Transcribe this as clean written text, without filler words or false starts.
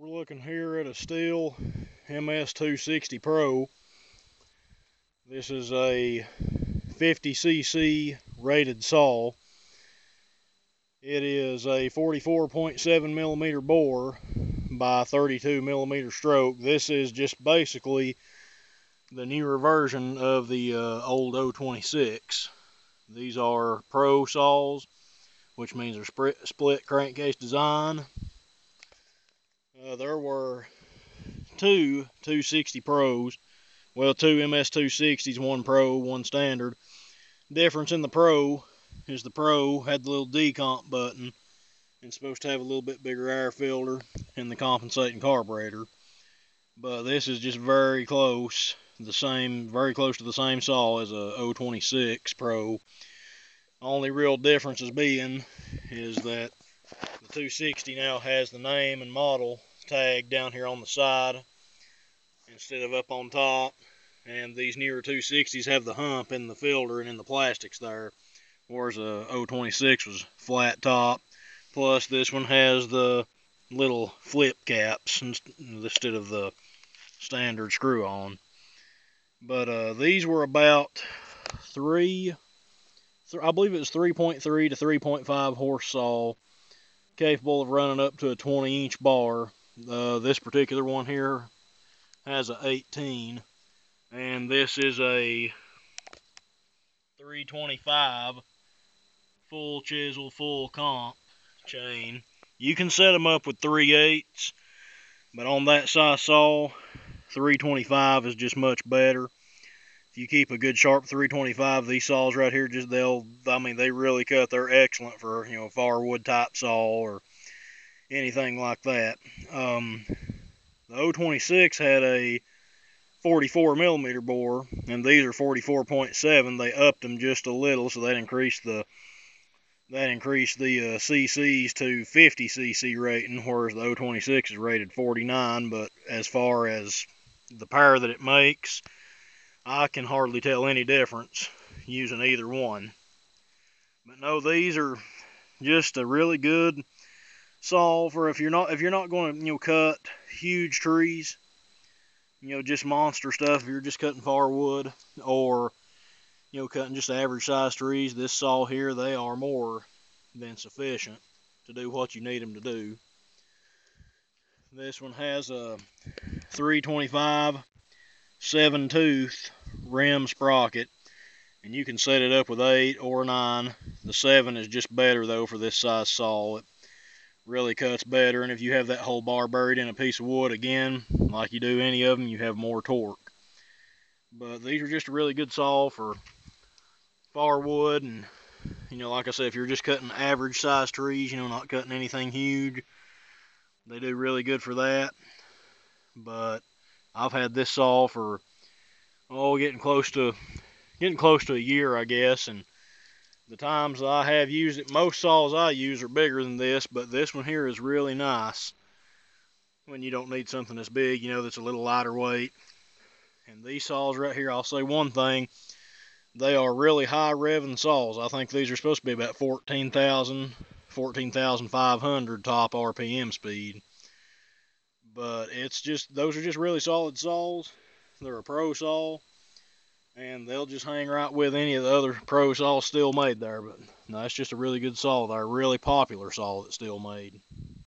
We're looking here at a Stihl MS260 Pro. This is a 50cc rated saw. It is a 44.7 millimeter bore by 32 millimeter stroke. This is just basically the newer version of the old 026. These are pro saws, which means they're split crankcase design. There were two 260 Pros. Well, two MS260s, one Pro, one Standard. Difference in the Pro is the Pro had the little decomp button and supposed to have a little bit bigger air filter and the compensating carburetor. But this is just very close to the same saw as a 026 Pro. Only real difference being is that the 260 now has the name and model tag down here on the side instead of up on top, and these newer 260s have the hump in the filter and in the plastics there, whereas a 026 was flat top. Plus this one has the little flip caps instead of the standard screw on. But these were about I believe it was 3.3 to 3.5 horse saw, capable of running up to a 20-inch bar. This particular one here has a 18, and this is a 325 full chisel, full comp chain. You can set them up with 3/8, but on that size saw, 325 is just much better. If you keep a good sharp 325, these saws right here they really cut. They're excellent for a firewood type saw or anything like that. The 026 had a 44 millimeter bore, and these are 44.7. They upped them just a little, so that increased the cc's to 50 cc rating, whereas the 026 is rated 49. But as far as the power that it makes, I can hardly tell any difference using either one. But no, these are just a really good saw for if you're not going to cut huge trees, just monster stuff. If you're just cutting firewood or cutting just average sized trees, this saw here, they are more than sufficient to do what you need them to do. This one has a 325 7-tooth rim sprocket, and you can set it up with 8 or 9. The 7 is just better though for this size saw. It really cuts better, and if you have that whole bar buried in a piece of wood, again, like you do any of them, you have more torque. But these are just a really good saw for firewood, and like I said, if you're just cutting average sized trees, not cutting anything huge, they do really good for that. But I've had this saw for getting close to a year, I guess, and the times I have used it, most saws I use are bigger than this, but this one here is really nice when you don't need something that's big, that's a little lighter weight. And these saws right here, I'll say one thing, they are really high revving saws. I think these are supposed to be about 14,500 top RPM speed. But those are just really solid saws. They're a pro saw, and they'll just hang right with any of the other pro saws Stihl made there. But no, it's just a really good saw. They're a really popular saw that Stihl made.